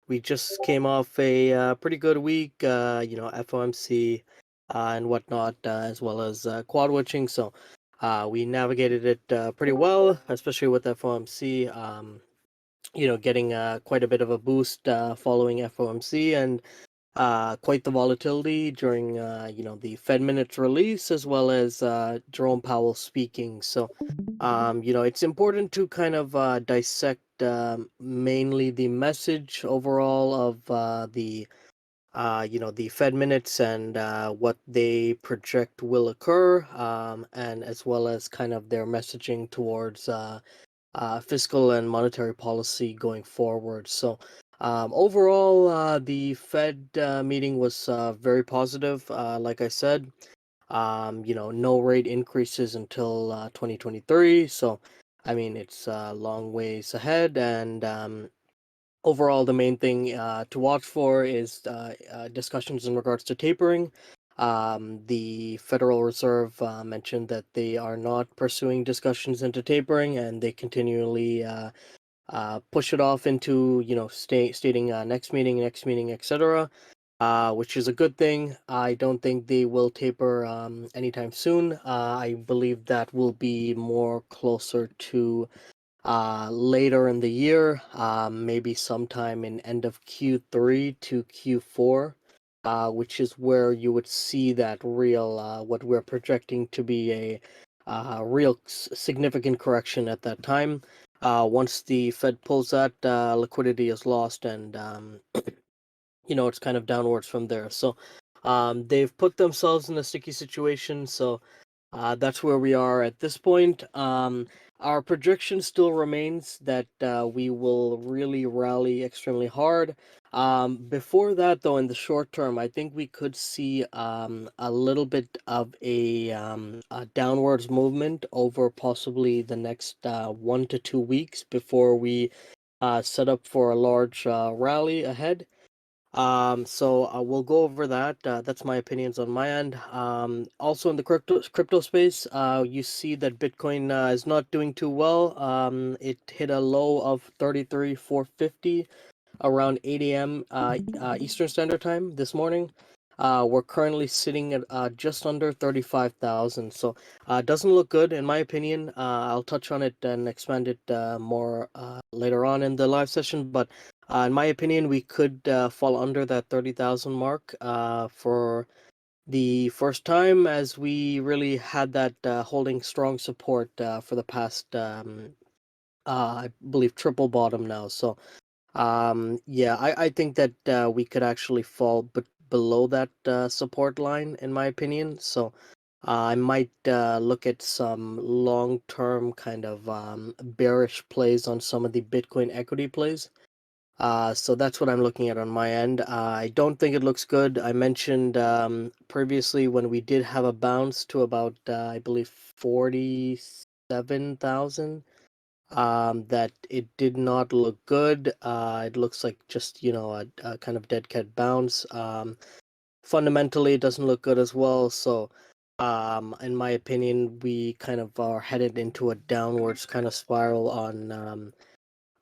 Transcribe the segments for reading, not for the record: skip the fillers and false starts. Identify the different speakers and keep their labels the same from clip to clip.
Speaker 1: we just came off a pretty good week, FOMC and whatnot, as well as quad witching. So we navigated it pretty well, especially with FOMC. Getting quite a bit of a boost following FOMC, and quite the volatility during the Fed minutes release, as well as Jerome Powell speaking. So it's important to kind of dissect mainly the message overall of the Fed minutes and what they project will occur, and as well as kind of their messaging towards fiscal and monetary policy going forward. So overall, the Fed meeting was very positive. Like I said, no rate increases until 2023. So, I mean, it's a long ways ahead. And overall, the main thing to watch for is discussions in regards to tapering. The Federal Reserve mentioned that they are not pursuing discussions into tapering, and they continually push it off into stating next meeting, etc. Which is a good thing. I don't think they will taper anytime soon. I believe that will be more closer to later in the year, maybe sometime in end of Q3 to Q4, which is where you would see that real, what we're projecting to be a real significant correction at that time. Once the Fed pulls that, liquidity is lost, and it's kind of downwards from there. So they've put themselves in a sticky situation. So that's where we are at this point. Our projection still remains that we will really rally extremely hard. Before that, though, in the short term, I think we could see a little bit of a downwards movement over possibly the next 1 to 2 weeks before we set up for a large rally ahead. So we'll go over that. That's my opinions on my end. Also in the crypto space, you see that Bitcoin is not doing too well. It hit a low of 33,450 around 8 a.m. Eastern Standard Time this morning. We're currently sitting at just under 35,000. So it doesn't look good in my opinion. I'll touch on it and expand it more later on in the live session, but in my opinion, we could fall under that 30,000 mark for the first time, as we really had that holding strong support for the past, I believe, triple bottom now. So, yeah, I think that we could actually fall below that support line, in my opinion. So, I might look at some long-term kind of bearish plays on some of the Bitcoin equity plays. So that's what I'm looking at on my end. I don't think it looks good. I mentioned previously when we did have a bounce to about, I believe, 47,000, that it did not look good. It looks like just, a kind of dead cat bounce. Fundamentally, it doesn't look good as well. So, in my opinion, we kind of are headed into a downwards kind of spiral on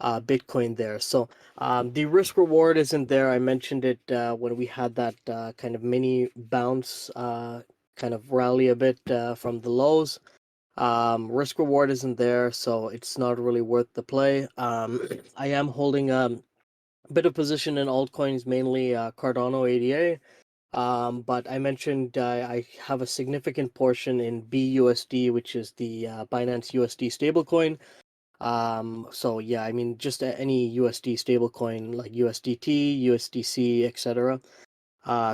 Speaker 1: Bitcoin there. So the risk reward isn't there. I mentioned it when we had that kind of mini bounce, kind of rally a bit from the lows. Risk reward isn't there, so it's not really worth the play. I am holding a bit of position in altcoins, mainly Cardano ADA. But I mentioned I have a significant portion in BUSD, which is the Binance USD stablecoin. So yeah, I mean, just any USD stablecoin like USDT, USDC, etc.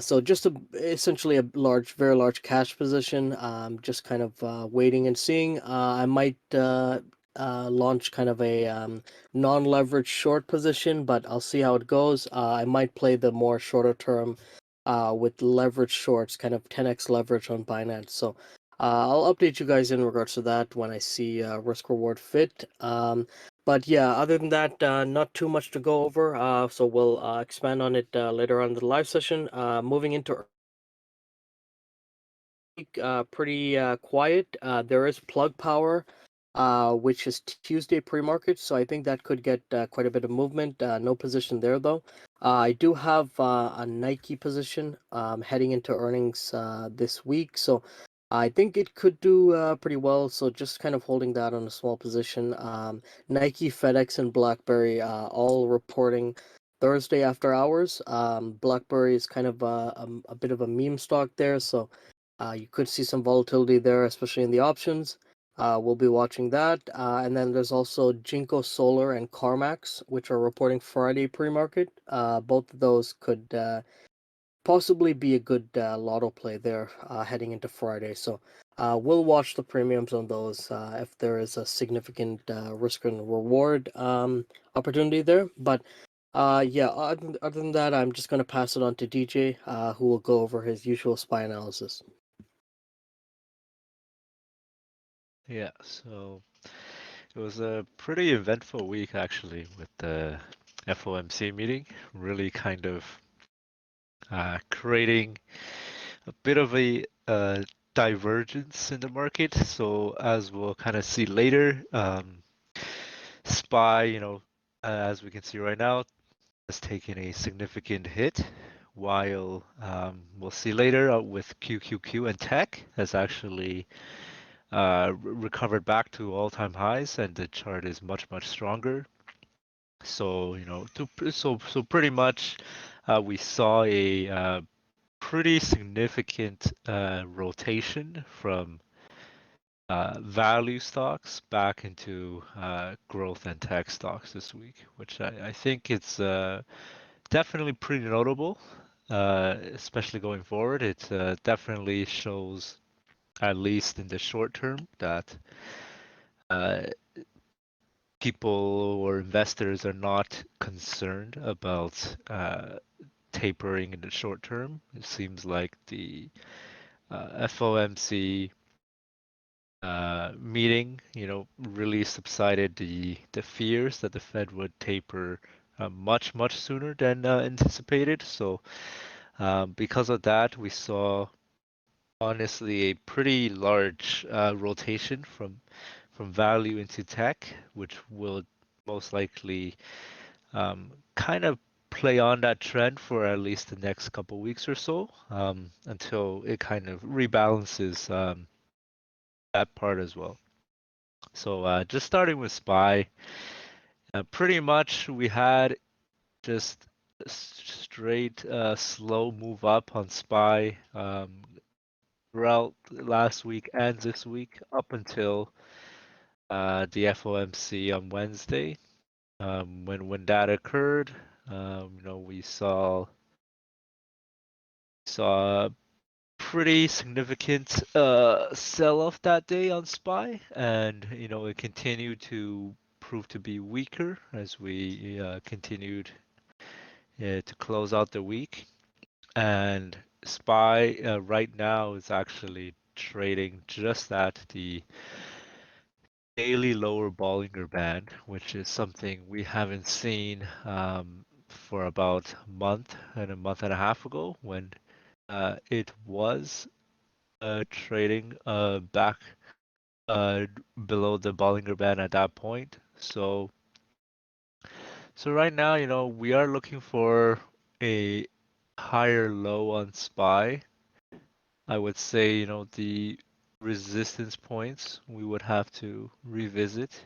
Speaker 1: So just essentially a very large cash position. Just kind of waiting and seeing. I might launch kind of a non-leveraged short position, but I'll see how it goes. I might play the more shorter term with leverage shorts, kind of 10x leverage on Binance. So I'll update you guys in regards to that when I see risk reward fit. But yeah, other than that, not too much to go over. So we'll expand on it later on in the live session. Moving into pretty quiet. There is plug power which is Tuesday pre-market. So I think that could get quite a bit of movement. No position there though. I do have a Nike position heading into earnings this week, so I think it could do pretty well. So just kind of holding that on a small position. Nike, FedEx, and BlackBerry all reporting Thursday after hours. BlackBerry is kind of a bit of a meme stock there, so you could see some volatility there, especially in the options. We'll be watching that. And then there's also Jinko Solar and CarMax, which are reporting Friday pre-market. Both of those could possibly be a good lotto play there heading into Friday. So we'll watch the premiums on those if there is a significant risk and reward opportunity there. But yeah, other than that, I'm just going to pass it on to DJ, who will go over his usual SPY analysis.
Speaker 2: Yeah, so it was a pretty eventful week actually with the FOMC meeting, really kind of creating a bit of a divergence in the market. So as we'll kind of see later, SPY, as we can see right now, has taken a significant hit, while we'll see later with QQQ and tech has actually recovered back to all-time highs, and the chart is much stronger. So so pretty much we saw a pretty significant rotation from value stocks back into growth and tech stocks this week, which I think it's definitely pretty notable, especially going forward. It definitely shows, at least in the short term, that uh, people or investors are not concerned about tapering in the short term. It seems like the FOMC meeting, really subsided the fears that the Fed would taper much sooner than anticipated. So because of that, we saw honestly a pretty large rotation from value into tech, which will most likely kind of play on that trend for at least the next couple weeks or so, until it kind of rebalances that part as well. So just starting with SPY, pretty much we had just a straight slow move up on SPY throughout last week and this week up until the FOMC on Wednesday. When that occurred, we saw a pretty significant sell-off that day on SPY, and it continued to prove to be weaker as we continued to close out the week. And SPY right now is actually trading just at the daily lower Bollinger Band, which is something we haven't seen for about a month and a half ago, when it was trading back uh, below the Bollinger Band at that point. So right now, we are looking for a higher low on SPY. I would say, the resistance points we would have to revisit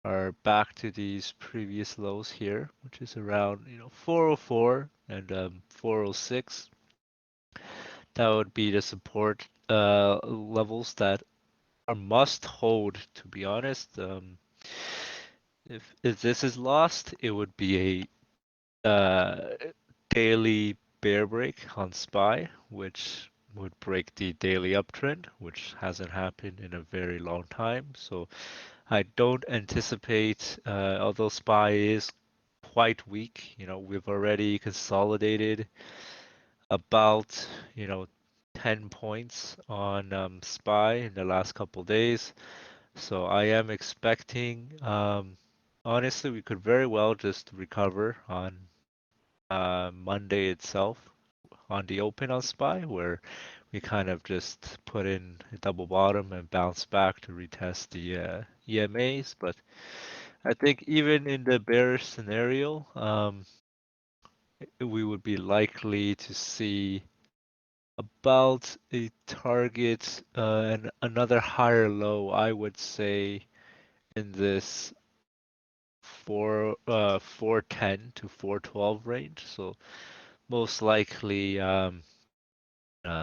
Speaker 2: are back to these previous lows here, which is around 404 and 406. That would be the support levels that are must hold, to be honest. If this is lost, it would be a daily bear break on SPY, which would break the daily uptrend, which hasn't happened in a very long time. So I don't anticipate, although SPY is quite weak, we've already consolidated about, 10 points on SPY in the last couple days. So I am expecting, honestly, we could very well just recover on Monday itself on the open on SPY, where we kind of just put in a double bottom and bounce back to retest the EMAs. But I think even in the bearish scenario, we would be likely to see about a target and another higher low, I would say, in this 410 to 412 range. So most likely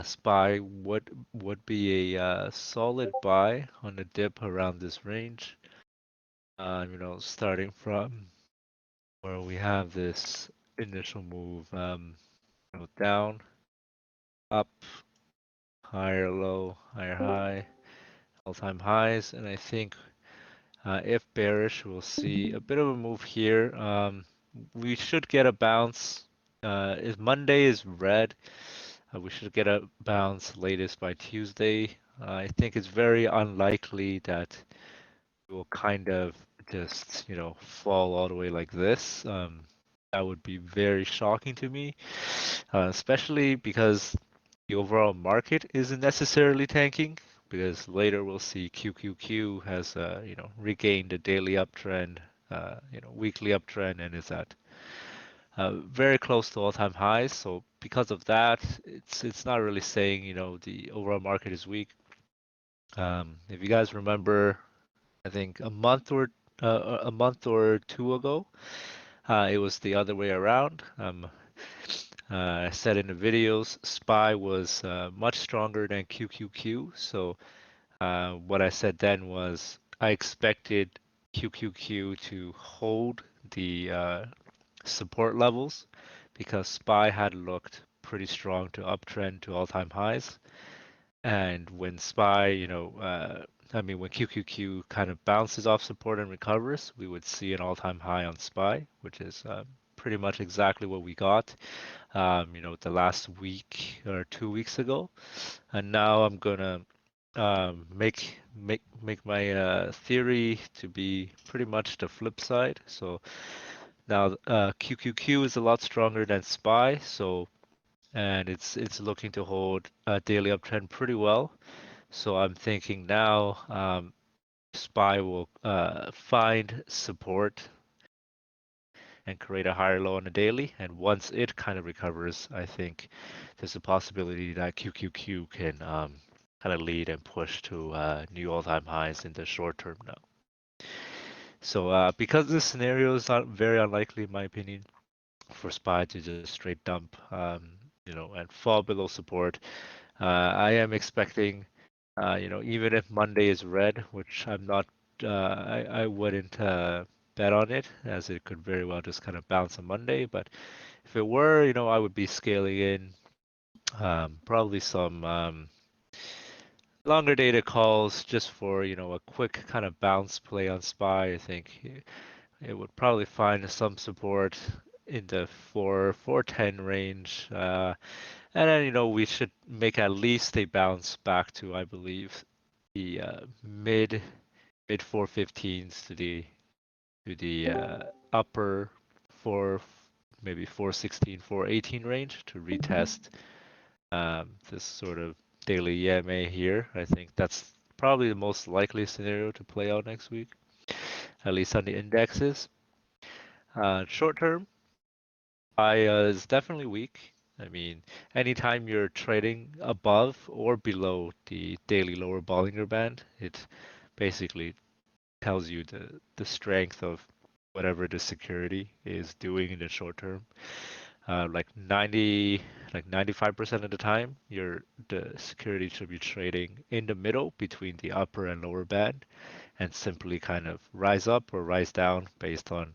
Speaker 2: SPY would be a solid buy on a dip around this range. Starting from where we have this initial move, down, up, higher low, higher high, all-time highs, and I think if bearish, we'll see a bit of a move here. We should get a bounce. If Monday is red, we should get a bounce latest by Tuesday. I think it's very unlikely that it will kind of just, fall all the way like this. That would be very shocking to me, especially because the overall market isn't necessarily tanking. Because later we'll see QQQ has, regained a daily uptrend, weekly uptrend, and is at very close to all-time highs. So because of that, it's not really saying the overall market is weak. If you guys remember, I think a month or two ago, it was the other way around. I said in the videos, SPY was much stronger than QQQ. So what I said then was I expected QQQ to hold the support levels because SPY had looked pretty strong to uptrend to all-time highs. And when SPY, when QQQ kind of bounces off support and recovers, we would see an all-time high on SPY, which is pretty much exactly what we got, the last week or 2 weeks ago. And now I'm gonna make my theory to be pretty much the flip side. So now QQQ is a lot stronger than SPY, and it's looking to hold a daily uptrend pretty well. So I'm thinking now SPY will find support and create a higher low on a daily. And once it kind of recovers, I think there's a possibility that QQQ can kind of lead and push to new all-time highs in the short term now. So because this scenario is not very unlikely, in my opinion, for SPY to just straight dump, and fall below support, I am expecting, even if Monday is red, which I'm not, I wouldn't bet on it, as it could very well just kind of bounce on Monday. But if it were, I would be scaling in probably some longer data calls just for, a quick kind of bounce play on SPY. I think it would probably find some support in the 410 range. And then, we should make at least a bounce back to, I believe, the mid 415s to the upper four, maybe 416, 418 range to retest this sort of daily EMA here. I think that's probably the most likely scenario to play out next week, at least on the indexes. Short term, I is definitely weak. I mean, anytime you're trading above or below the daily lower Bollinger Band, it basically tells you the strength of whatever the security is doing in the short term. Like 95% of the time, the security should be trading in the middle between the upper and lower band, and simply kind of rise up or rise down based on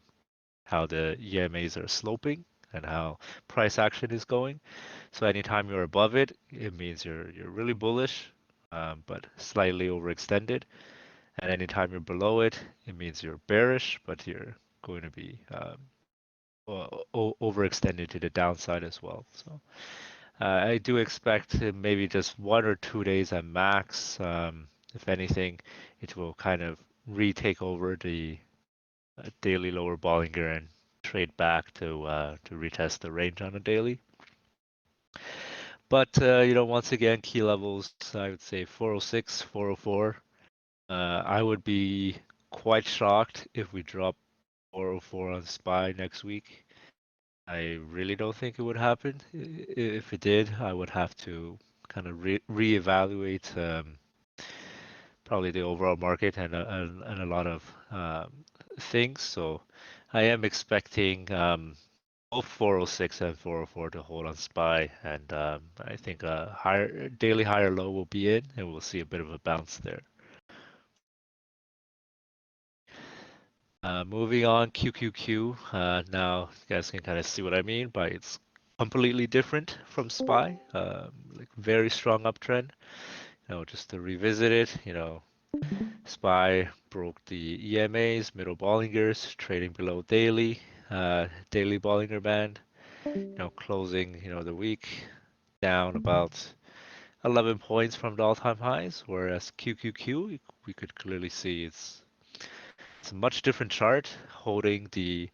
Speaker 2: how the EMAs are sloping and how price action is going. So anytime you're above it, it means you're really bullish, but slightly overextended. And anytime you're below it, it means you're bearish, but you're going to be overextended to the downside as well. So I do expect maybe just 1 or 2 days at max. If anything, it will kind of retake over the daily lower Bollinger and trade back to retest the range on a daily. But once again, key levels, I would say 406, 404. I would be quite shocked if we drop 404 on SPY next week. I really don't think it would happen. If it did, I would have to kind of reevaluate probably the overall market and a lot of things. So I am expecting both 406 and 404 to hold on SPY, and I think a daily higher low will be in, and we'll see a bit of a bounce there. Moving on, QQQ. Now you guys can kind of see what I mean by it's completely different from SPY. Like very strong uptrend. Just to revisit it, SPY broke the EMAs, middle Bollingers, trading below daily Bollinger Band. Closing, the week down about 11 points from the all-time highs, whereas QQQ, we could clearly see it's a much different chart, holding the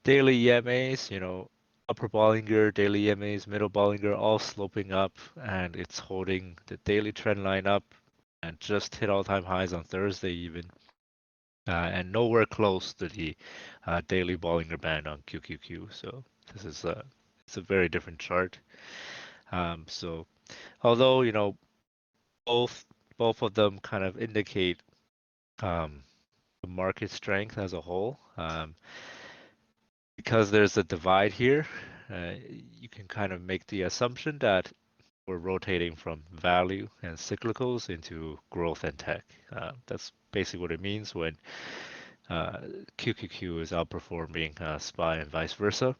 Speaker 2: daily EMAs, upper Bollinger, daily EMAs, middle Bollinger, all sloping up, and it's holding the daily trend line up and just hit all-time highs on Thursday even, and nowhere close to the daily Bollinger Band on QQQ. So this is it's a very different chart. So although both of them kind of indicate the market strength as a whole, because there's a divide here, you can kind of make the assumption that we're rotating from value and cyclicals into growth and tech. That's basically what it means when QQQ is outperforming SPY and vice versa.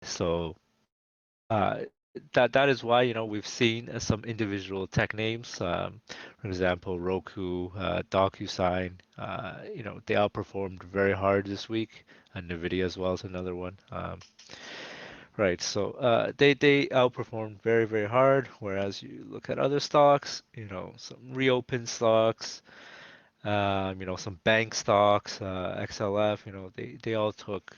Speaker 2: So that is why we've seen some individual tech names, for example Roku, DocuSign. They outperformed very hard this week, and NVIDIA as well is another one. Right, so they outperformed very, very hard. Whereas you look at other stocks, some reopened stocks, some bank stocks, XLF, they all took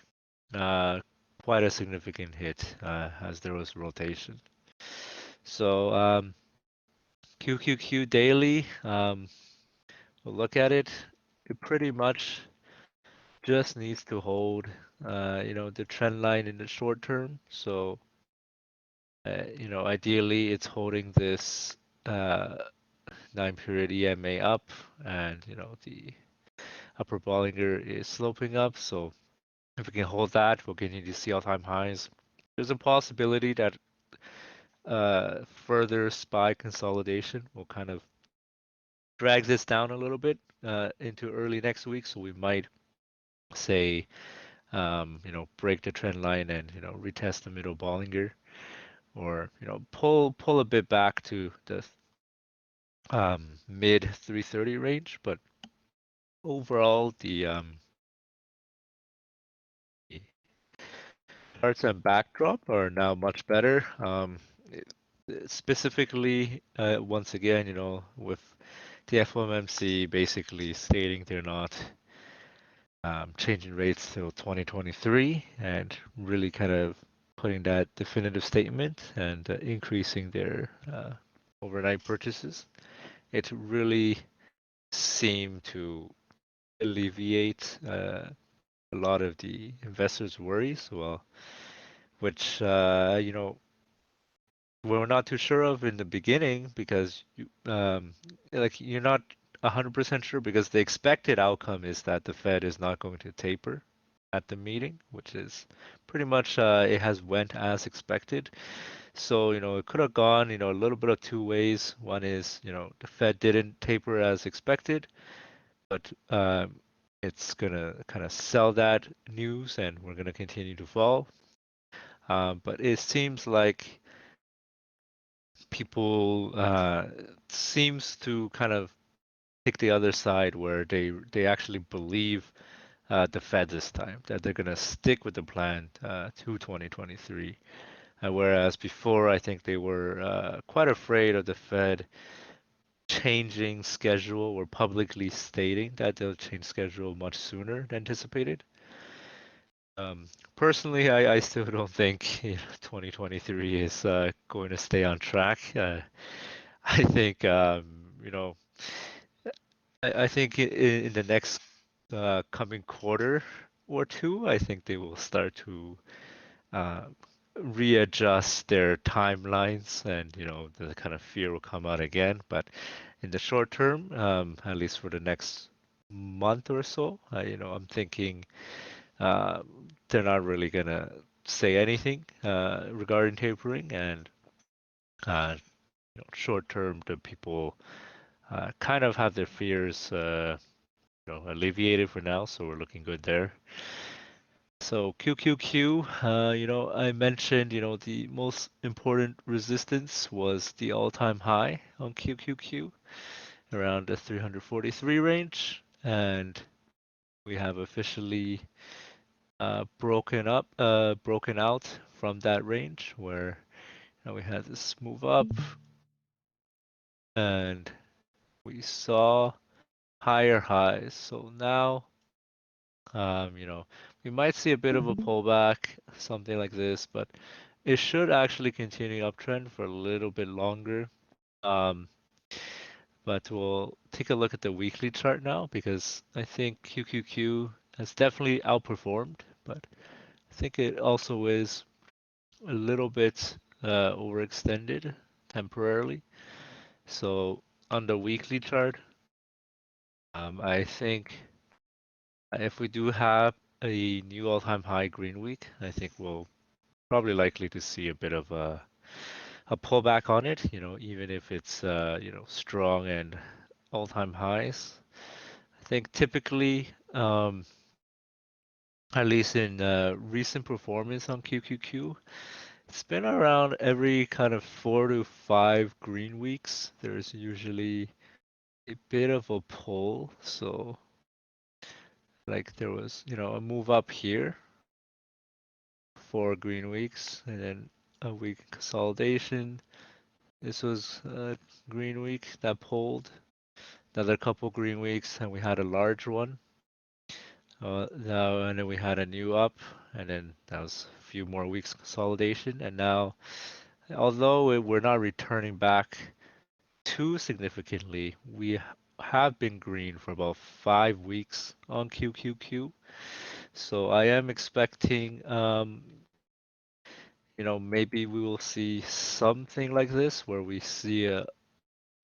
Speaker 2: quite a significant hit as there was rotation. So QQQ daily, we'll look at it. It pretty much just needs to hold, the trend line in the short term. So, ideally it's holding this 9-period EMA up, and the upper Bollinger is sloping up. So if we can hold that, we'll continue to see all-time highs. There's a possibility that further SPY consolidation will kind of drag this down a little bit into early next week. So we might say, break the trend line and retest the middle Bollinger, or pull a bit back to the mid 330 range. But overall, the charts and backdrop are now much better. Specifically, once again, with the FOMC basically stating they're not changing rates till 2023, and really kind of putting that definitive statement and increasing their overnight purchases. It really seemed to alleviate a lot of the investors' worries, which we're not too sure of in the beginning, because you're not 100% sure, because the expected outcome is that the Fed is not going to taper at the meeting, which is pretty much it has went as expected. So it could have gone a little bit of two ways. One is the Fed didn't taper as expected, but it's gonna kind of sell that news, and we're gonna continue to fall. But it seems like people seems to kind of pick the other side, where they actually believe the Fed this time, that they're gonna stick with the plan to 2023. Whereas before, I think they were quite afraid of the Fed changing schedule, or publicly stating that they'll change schedule much sooner than anticipated. Personally, I still don't think 2023 is going to stay on track. I think I think in the next coming quarter or two, I think they will start to uh, readjust their timelines, and the kind of fear will come out again. But in the short term, at least for the next month or so, I'm thinking uh, they're not really gonna say anything regarding tapering, and uh, short term, the people kind of have their fears alleviated for now, so we're looking good there. So QQQ, I mentioned, the most important resistance was the all-time high on QQQ around the 343 range, and we have officially broken out from that range where we had this move up and we saw higher highs. So now, we might see a bit of a pullback, something like this, but it should actually continue uptrend for a little bit longer. Um, but we'll take a look at the weekly chart now because I think QQQ has definitely outperformed, but I think it also is a little bit overextended temporarily. So on the weekly chart, I think if we do have a new all-time high green week, I think we'll probably likely to see a bit of a pullback on it, even if it's strong and all-time highs. I think typically, at least in recent performance on QQQ, it's been around every kind of 4 to 5 green weeks. There's usually a bit of a pull. So like there was, a move up here, 4 green weeks, and then a week consolidation. This was a green week that pulled. Another couple green weeks, and we had a large one. Now and then we had a new up, and then that was a few more weeks consolidation, and now, although we're not returning back too significantly, we have been green for about 5 weeks on QQQ. So I am expecting, maybe we will see something like this where we see a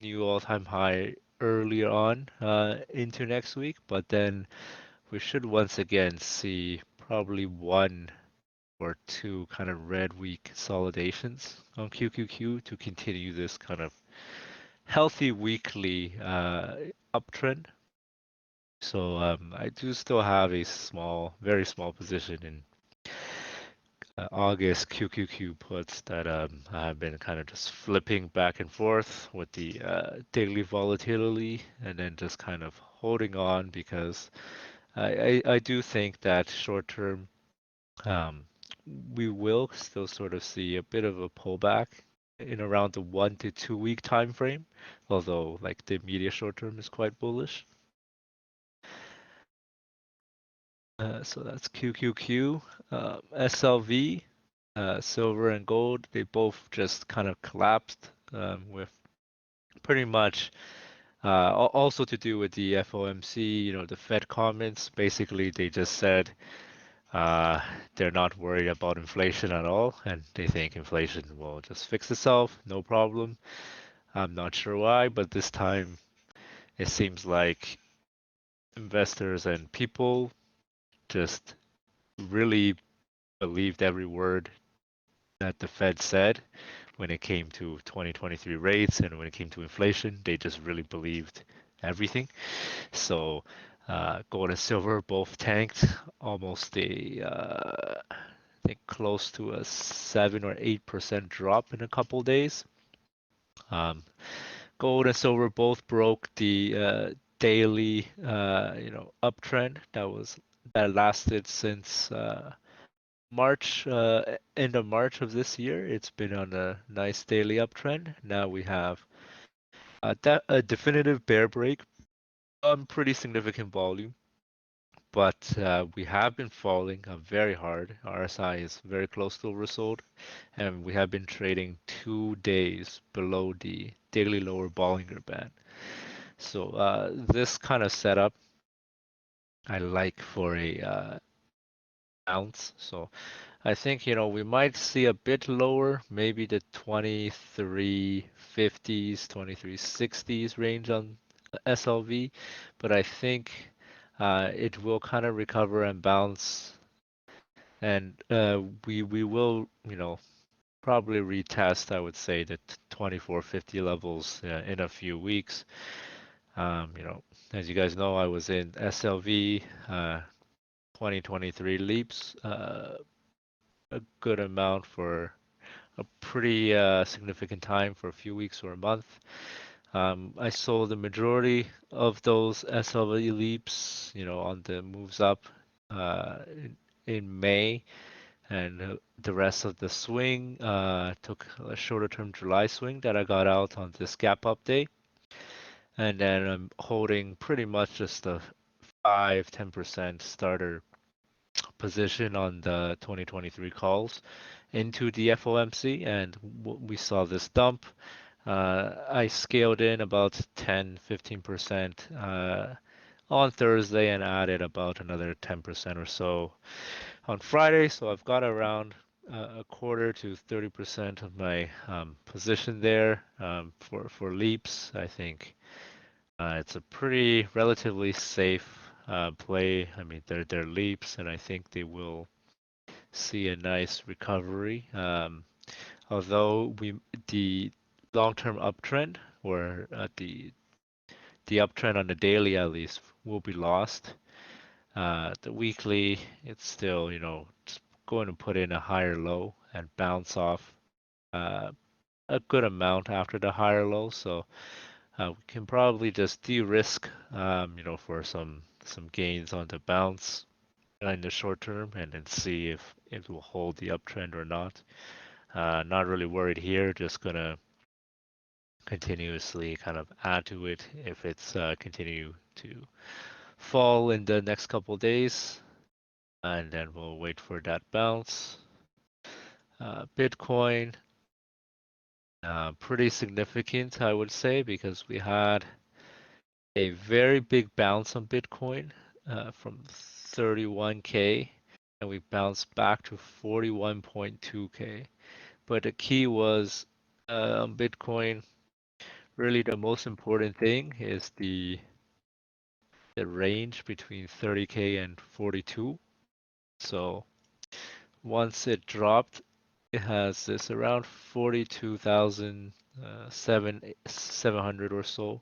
Speaker 2: new all-time high earlier on into next week, but then we should once again see probably 1 or 2 kind of red week consolidations on QQQ to continue this kind of healthy weekly uptrend. So I do still have a very small position in August QQQ puts that I've been kind of just flipping back and forth with the daily volatility and then just kind of holding on because I do think that short term um, we will still sort of see a bit of a pullback in around the 1 to 2 week time frame, although like the immediate short term is quite bullish. So that's QQQ. SLV, silver and gold, they both just kind of collapsed with pretty much also to do with the FOMC, the Fed comments. Basically, they just said uh, they're not worried about inflation at all, and they think inflation will just fix itself, no problem. I'm not sure why, but this time it seems like investors and people just really believed every word that the Fed said when it came to 2023 rates and when it came to inflation. They just really believed everything. So gold and silver both tanked almost I think close to a 7 or 8% drop in a couple days. Um, Gold and silver both broke the daily uptrend that lasted since March, end of March of this year. It's been on a nice daily uptrend. Now we have a definitive bear break on pretty significant volume. but we have been falling very hard. RSI is very close to oversold, and we have been trading 2 days below the daily lower Bollinger Band. So this kind of setup I like for a bounce. So I think, we might see a bit lower, maybe the 2350s, 2360s range on SLV, but I think it will kind of recover and bounce, and we will, probably retest, I would say, the 2450 levels in a few weeks. As you guys know, I was in SLV 2023 leaps a good amount for a pretty significant time for a few weeks or a month. I sold the majority of those SLV leaps, on the moves up in May, and the rest of the swing took a shorter term July swing that I got out on this gap up day. And then I'm holding pretty much just a 5-10% starter position on the 2023 calls into the FOMC, and we saw this dump. I scaled in about 10-15% on Thursday and added about another 10% or so on Friday. So I've got around a quarter to 30% of my position there for leaps. I think it's a pretty relatively safe play. I mean, they're leaps, and I think they will see a nice recovery. Although the long-term uptrend, or the uptrend on the daily at least, will be lost. The weekly, it's still, it's going to put in a higher low and bounce off uh, a good amount after the higher low. So we can probably just de-risk, for some gains on the bounce in the short term, and then see if it will hold the uptrend or not. Not really worried here. Just gonna continuously kind of add to it if it's continue to fall in the next couple days, and then we'll wait for that bounce. Bitcoin, pretty significant, I would say, because we had a very big bounce on Bitcoin from 31K, and we bounced back to 41.2K. But the key was on Bitcoin, really the most important thing is the range between 30K and 42. So once it dropped, it has this around 42,700 or so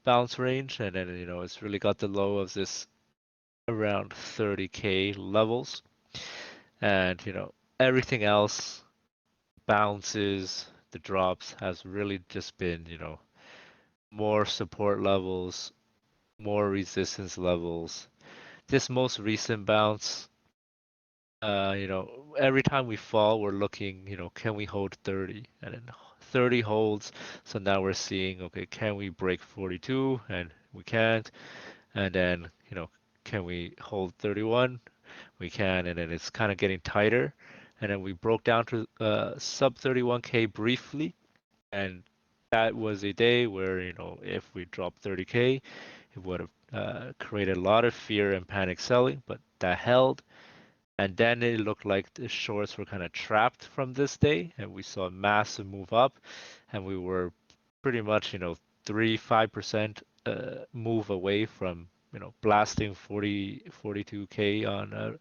Speaker 2: bounce range, and then it's really got the low of this around 30K levels, and everything else bounces, the drops has really just been more support levels, more resistance levels. This most recent bounce, every time we fall, we're looking, can we hold 30? And then 30 holds. So now we're seeing, okay, can we break 42? And we can't. And then, can we hold 31? We can. And then it's kind of getting tighter. And then we broke down to sub 31K briefly. And that was a day where, if we dropped 30K, it would have created a lot of fear and panic selling, but that held. And then it looked like the shorts were kind of trapped from this day, and we saw a massive move up, and we were pretty much, 3-5% move away from, blasting 42K on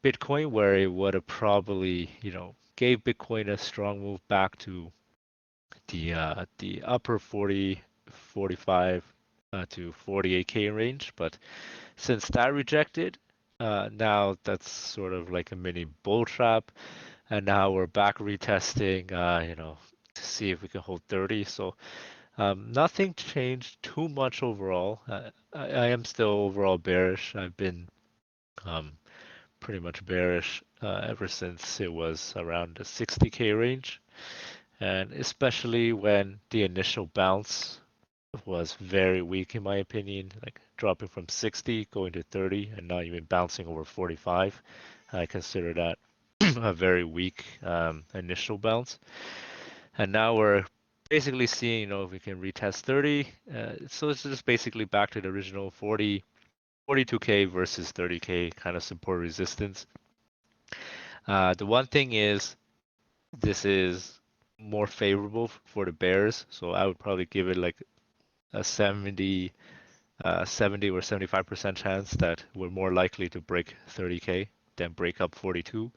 Speaker 2: Bitcoin, where it would have probably, gave Bitcoin a strong move back to the upper 45 to 48K range. But since that rejected, now that's sort of like a mini bull trap, and now we're back retesting, to see if we can hold 30. So nothing changed too much overall. I am still overall bearish. I've been pretty much bearish ever since it was around the 60K range, and especially when the initial bounce was very weak in my opinion, like dropping from 60 going to 30 and not even bouncing over 45. I consider that a very weak initial bounce. And now we're basically seeing, if we can retest 30. So it's just basically back to the original 42K versus 30K kind of support resistance. The one thing is, this is more favorable for the bears, so I would probably give it like a 70 or 75% chance that we're more likely to break 30K than break up 42.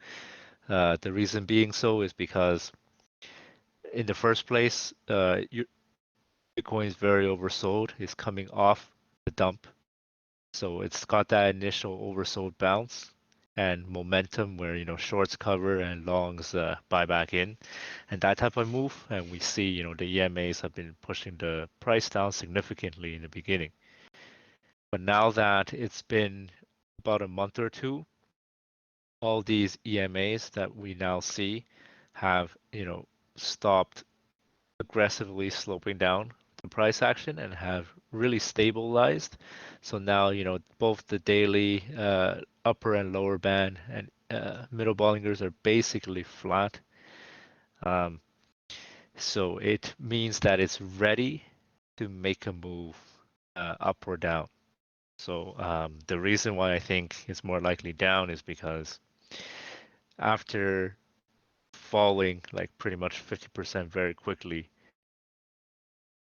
Speaker 2: The reason being so is because in the first place, Bitcoin is very oversold. It's coming off the dump, so it's got that initial oversold bounce and momentum where shorts cover and longs buy back in, and that type of move. And we see the EMAs have been pushing the price down significantly in the beginning. But now that it's been about a month or two, all these EMAs that we now see have, stopped aggressively sloping down the price action and have really stabilized. So now, both the daily upper and lower band and middle Bollingers are basically flat. So it means that it's ready to make a move up or down. So the reason why I think it's more likely down is because after falling like pretty much 50% very quickly,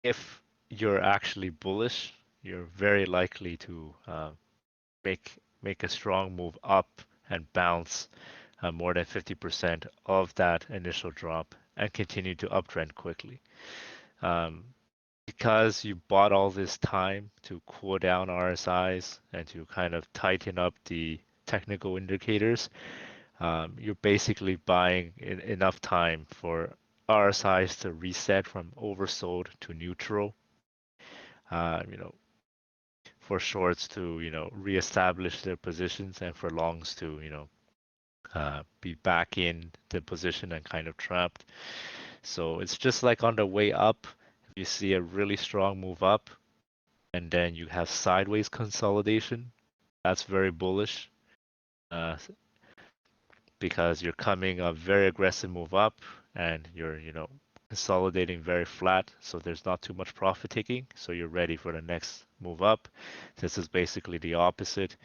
Speaker 2: if you're actually bullish, you're very likely to make a strong move up and bounce more than 50% of that initial drop and continue to uptrend quickly. Because you bought all this time to cool down RSIs and to kind of tighten up the technical indicators, you're basically buying enough time for RSIs to reset from oversold to neutral. For shorts to reestablish their positions and for longs to be back in the position and kind of trapped. So it's just like on the way up, if you see a really strong move up and then you have sideways consolidation, that's very bullish. Because you're coming a very aggressive move up and you're consolidating very flat, so there's not too much profit taking, so you're ready for the next move up. This is basically the opposite.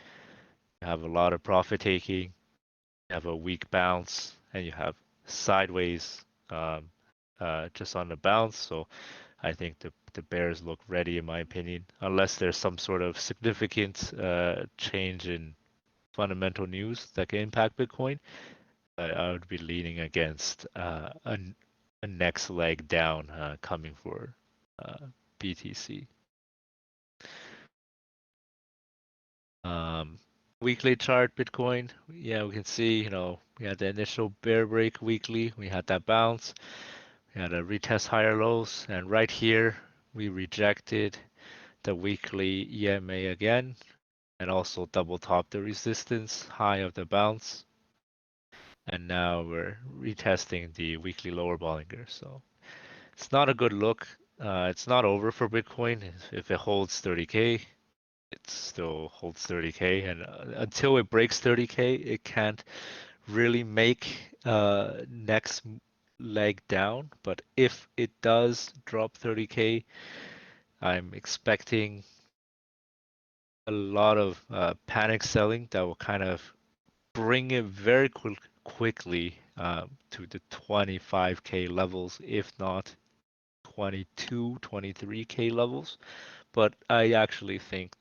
Speaker 2: You have a lot of profit taking, you have a weak bounce, and you have sideways just on the bounce. So I think the bears look ready, in my opinion, unless there's some sort of significant change in fundamental news that can impact Bitcoin. I would be leaning against a next leg down coming for BTC. Weekly chart Bitcoin, yeah, we can see, we had the initial bear break weekly, we had that bounce, we had a retest higher lows, and right here we rejected the weekly EMA again, and also double topped the resistance high of the bounce. And now we're retesting the weekly lower Bollinger. So it's not a good look. It's not over for Bitcoin. If it holds 30K, it still holds 30K. And until it breaks 30K, it can't really make next leg down. But if it does drop 30K, I'm expecting a lot of panic selling that will kind of bring it very quickly to the 25K levels, if not 22, 23K levels. But I actually think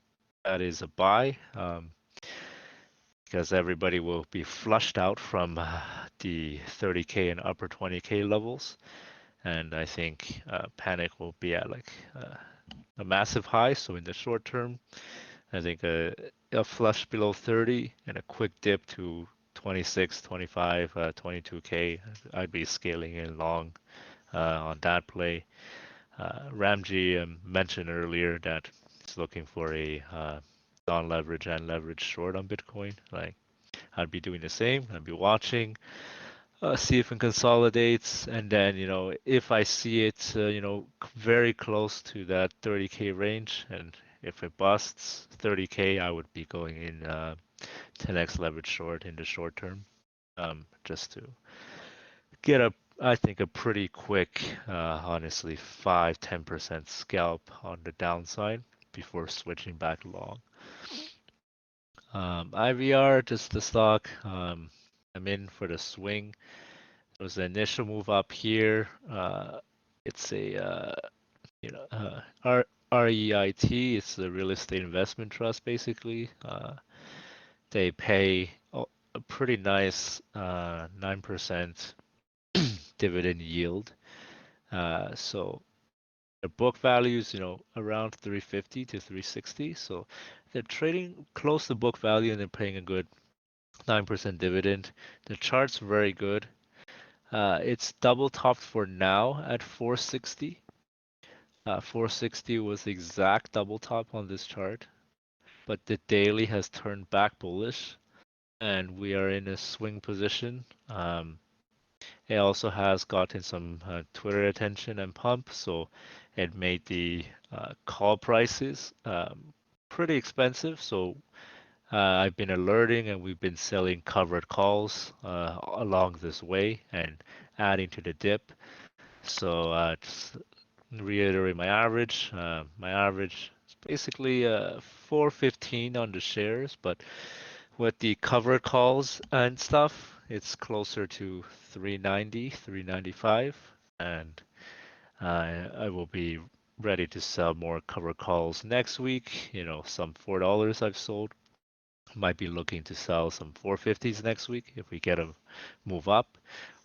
Speaker 2: that is a buy because everybody will be flushed out from the 30K and upper 20K levels. And I think panic will be at like a massive high. So in the short term, I think a flush below 30 and a quick dip to 26, 25, 22K. I'd be scaling in long on that play. Ramg mentioned earlier that he's looking for a non-leverage and leverage short on Bitcoin. Like I'd be doing the same. I'd be watching. see if it consolidates, and then if I see it very close to that 30K range, and if it busts 30K, I would be going in 10x leverage short in the short term, just to get I think a pretty quick, honestly, 5-10% scalp on the downside before switching back long. IVR, just the stock. I'm in for the swing. There was the initial move up here. It's a REIT. It's a real estate investment trust, basically. They pay a pretty nice 9% dividend yield. So their book values, around 350 to 360. So they're trading close to book value and they're paying a good 9% dividend. The chart's very good. It's double topped for now at 460. 460 was the exact double top on this chart, but the daily has turned back bullish and we are in a swing position. It also has gotten some Twitter attention and pump, so it made the call prices pretty expensive. So I've been alerting and we've been selling covered calls along this way and adding to the dip. So just reiterate my average. My average is basically 415 on the shares, but with the covered calls and stuff, it's closer to 390, 395, and I will be ready to sell more covered calls next week. Some $4 I've sold. Might be looking to sell some 450s next week if we get a move up,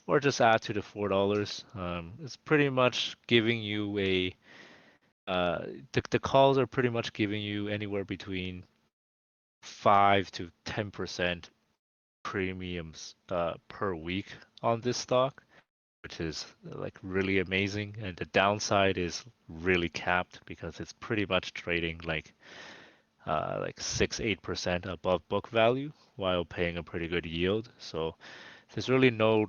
Speaker 2: or just add to the $4. It's pretty much giving you the calls are pretty much giving you anywhere between 5 to 10% premiums per week on this stock, which is like really amazing. And the downside is really capped because it's pretty much trading like 6-8% above book value while paying a pretty good yield. So there's really no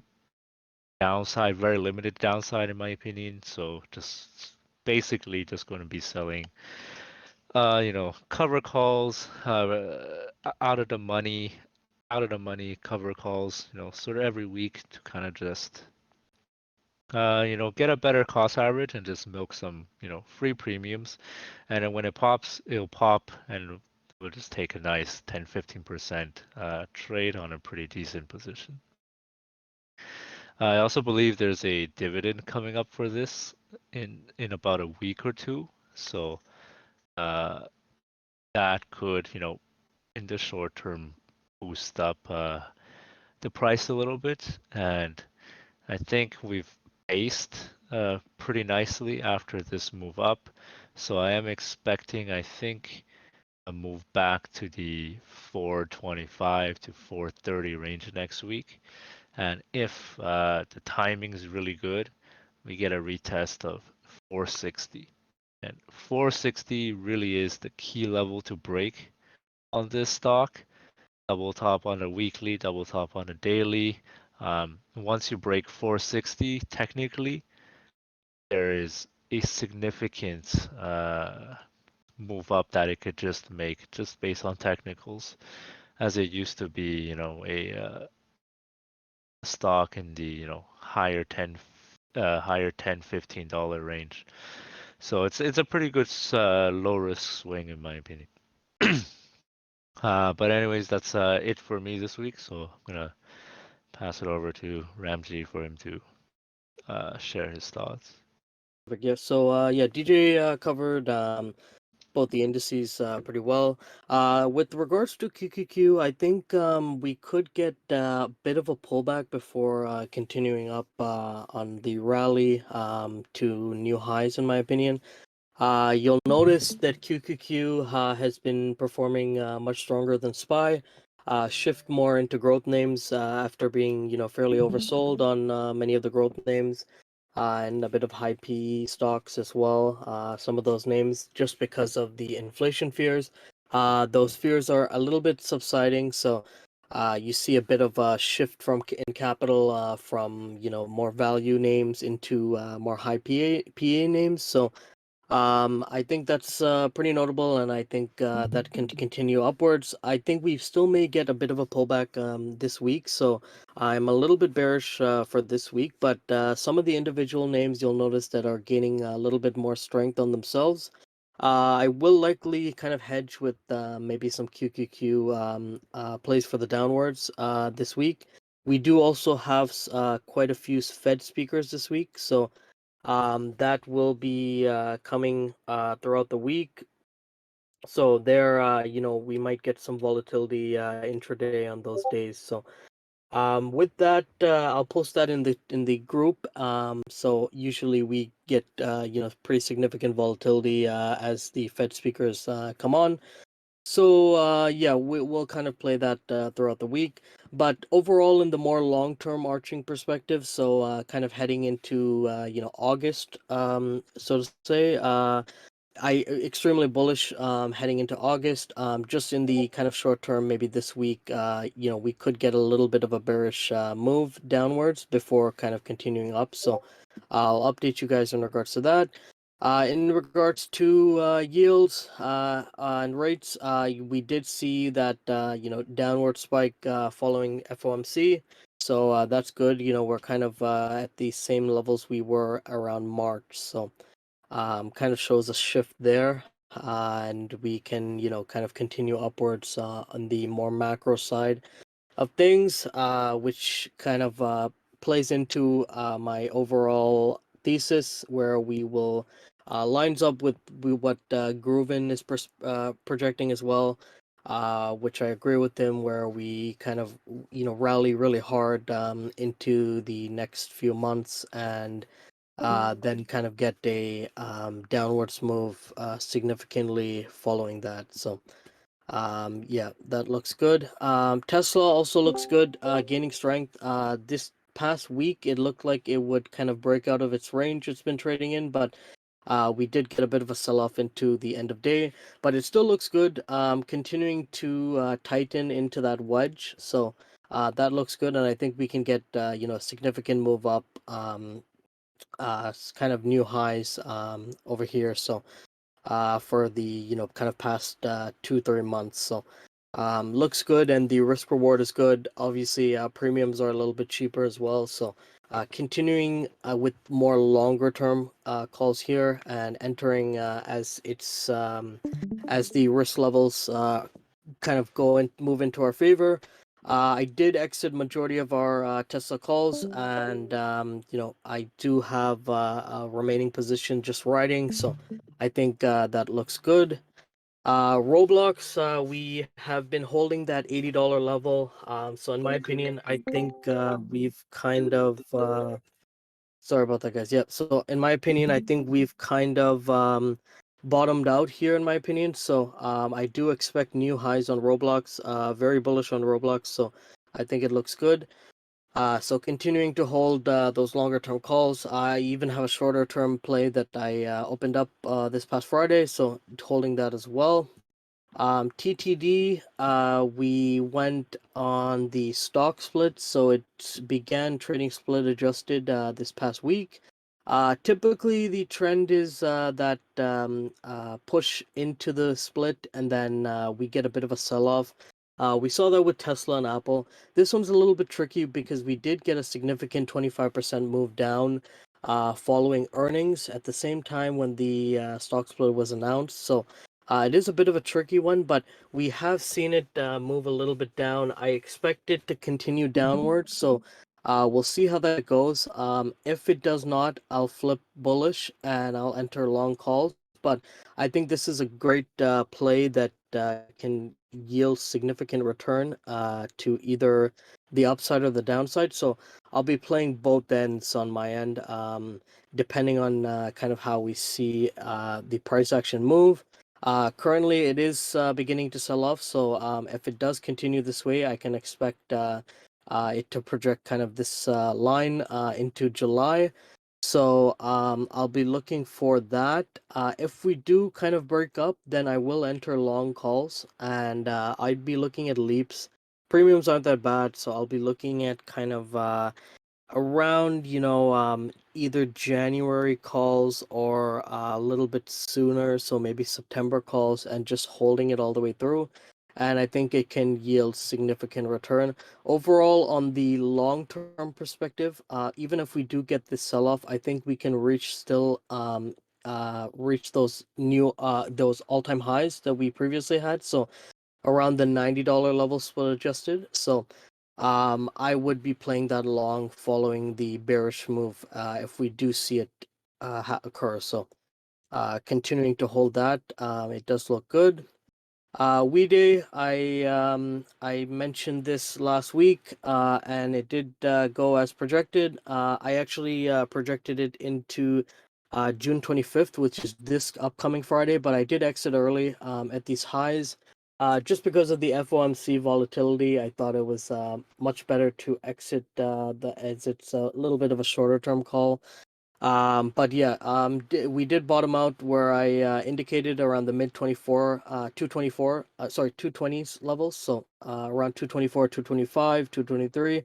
Speaker 2: downside, very limited downside in my opinion. So just basically just going to be selling cover calls, out of the money, cover calls, sort of every week to kind of just, get a better cost average and just milk some, free premiums. And then when it pops, it'll pop and we'll just take a nice 10-15% trade on a pretty decent position. I also believe there's a dividend coming up for this in about a week or two. So that could, in the short term, boost up the price a little bit. And I think we've paced pretty nicely after this move up. So I am expecting, I think, a move back to the 425 to 430 range next week. And if the timing is really good, we get a retest of 460. And 460 really is the key level to break on this stock. Double top on a weekly, double top on a daily. Once you break 460, technically, there is a significant move up that it could just make just based on technicals, as it used to be, a stock in the higher 10, $15 range. So it's a pretty good low risk swing in my opinion. But anyways, that's it for me this week. So I'm gonna pass it over to Ramji for him to share his thoughts.
Speaker 1: But yeah, so DJ covered both the indices pretty well. With regards to QQQ, I think we could get a bit of a pullback before continuing up on the rally to new highs, in my opinion. You'll notice that QQQ has been performing much stronger than SPY. Shift more into growth names after being, fairly oversold on many of the growth names, and a bit of high PE stocks as well. Some of those names, just because of the inflation fears. Those fears are a little bit subsiding, so You see a bit of a shift in capital from more value names into more high PA names. So I think that's pretty notable, and I think that can continue upwards. I think we still may get a bit of a pullback this week, so I'm a little bit bearish for this week. But some of the individual names you'll notice that are gaining a little bit more strength on themselves. I will likely kind of hedge with maybe some QQQ plays for the downwards this week. We do also have quite a few Fed speakers this week, so that will be coming throughout the week. So there, we might get some volatility intraday on those days. So with that, I'll post that in the group. So usually we get pretty significant volatility as the Fed speakers come on. So yeah, we'll kind of play that throughout the week. But overall, in the more long-term arching perspective, so kind of heading into August, so to say, extremely bullish heading into August. Just in the kind of short term, maybe this week, we could get a little bit of a bearish move downwards before kind of continuing up. So I'll update you guys in regards to that. In regards to yields and rates, we did see that downward spike following FOMC. So that's good. We're kind of at the same levels we were around March. So kind of shows a shift there. And we can, kind of continue upwards on the more macro side of things, which kind of plays into my overall thesis, where we will lines up with what Grooven is projecting as well, which I agree with him, where we kind of rally really hard into the next few months, and then kind of get a downwards move significantly following that. So yeah, that looks good. Tesla also looks good, gaining strength. This past week it looked like it would kind of break out of its range it's been trading in, but we did get a bit of a sell-off into the end of day, but it still looks good, continuing to tighten into that wedge. So that looks good, and I think we can get a significant move up, kind of new highs over here. So for the kind of past 2-3 months. So looks good, and the risk reward is good. Obviously premiums are a little bit cheaper as well. So continuing with more longer term calls here, and entering as it's as the risk levels kind of go and move into our favor. I did exit majority of our Tesla calls, and I do have a remaining position just riding, so I think that looks good. Roblox, we have been holding that $80 level. So in my opinion, I think we've kind of sorry about that, guys. Yeah, so in my opinion, I think we've kind of bottomed out here, in my opinion. So I do expect new highs on Roblox. Very bullish on Roblox, so I think it looks good. So continuing to hold those longer term calls. I even have a shorter term play that I opened up this past Friday, so holding that as well. TTD, we went on the stock split, so it began trading split adjusted this past week. Typically, the trend is that push into the split, and then we get a bit of a sell-off. We saw that with Tesla and Apple. This one's a little bit tricky because we did get a significant 25% move down following earnings at the same time when the stock split was announced. So it is a bit of a tricky one, but we have seen it move a little bit down. I expect it to continue downwards, so we'll see how that goes. If it does not, I'll flip bullish and I'll enter long calls. But I think this is a great play that can yield significant return to either the upside or the downside. So I'll be playing both ends on my end, depending on kind of how we see the price action move. Currently, it is beginning to sell off, so if it does continue this way, I can expect it to project kind of this line into July. So I'll be looking for that. If we do kind of break up, then I will enter long calls, and I'd be looking at leaps premiums aren't that bad, so I'll be looking at kind of around either January calls or a little bit sooner, so maybe September calls, and just holding it all the way through. And I think it can yield significant return overall on the long term perspective. Even if we do get this sell off, I think we can reach those all time highs that we previously had. So around the $90 level split adjusted. So I would be playing that along following the bearish move if we do see it occur. So continuing to hold that, it does look good. We Day, I mentioned this last week, and it did go as projected. I actually projected it into June 25th, which is this upcoming Friday, but I did exit early at these highs. Just because of the FOMC volatility, I thought it was much better to exit as it's a little bit of a shorter term call. But yeah, we did bottom out where I indicated around the mid 220s levels. So around 224, 225, 223,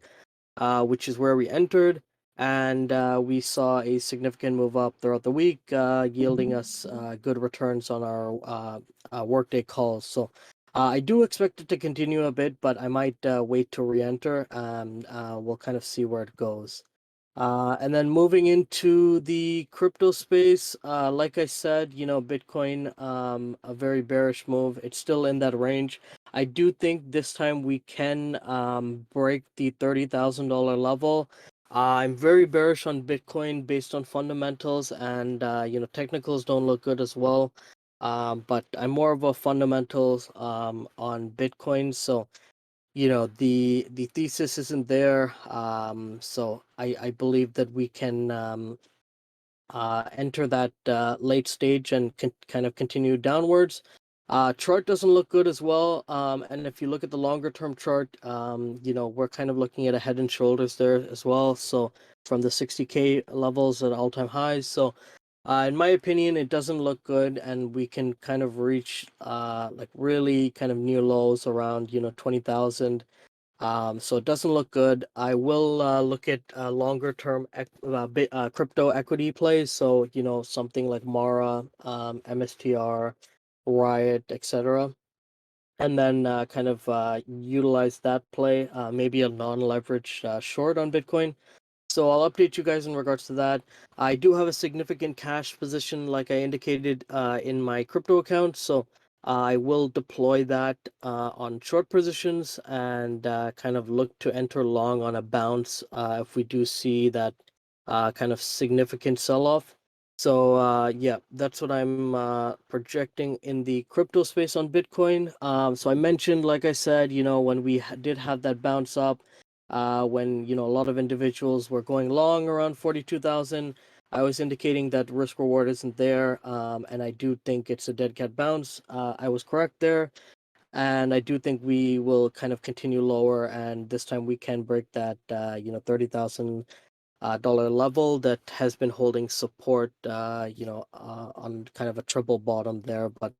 Speaker 1: which is where we entered. And we saw a significant move up throughout the week, yielding us good returns on our workday calls. So I do expect it to continue a bit, but I might wait to re-enter, and we'll kind of see where it goes. And then moving into the crypto space, like I said, Bitcoin, a very bearish move. It's still in that range. I do think this time we can break the $30,000 level. I'm very bearish on Bitcoin based on fundamentals, and technicals don't look good as well. But I'm more of a fundamentals on Bitcoin, so the thesis isn't there, so I believe that we can enter that late stage and kind of continue downwards. Chart doesn't look good as well, and if you look at the longer term chart, we're kind of looking at a head and shoulders there as well, so from the 60K levels at all-time highs. So in my opinion, it doesn't look good, and we can kind of reach like really kind of new lows around 20,000. So it doesn't look good. I will look at longer term crypto equity plays. So something like Mara, MSTR, Riot, etc. And then kind of utilize that play, maybe a non-leveraged short on Bitcoin. So I'll update you guys in regards to that. I do have a significant cash position, like I indicated in my crypto account. So I will deploy that on short positions and kind of look to enter long on a bounce if we do see that kind of significant sell-off. So yeah, that's what I'm projecting in the crypto space on Bitcoin. So I mentioned, like I said, when we did have that bounce up, when a lot of individuals were going long around 42,000, I was indicating that risk reward isn't there, and I do think it's a dead cat bounce. I was correct there, and I do think we will kind of continue lower, and this time we can break that $30,000 level that has been holding support on kind of a triple bottom there. But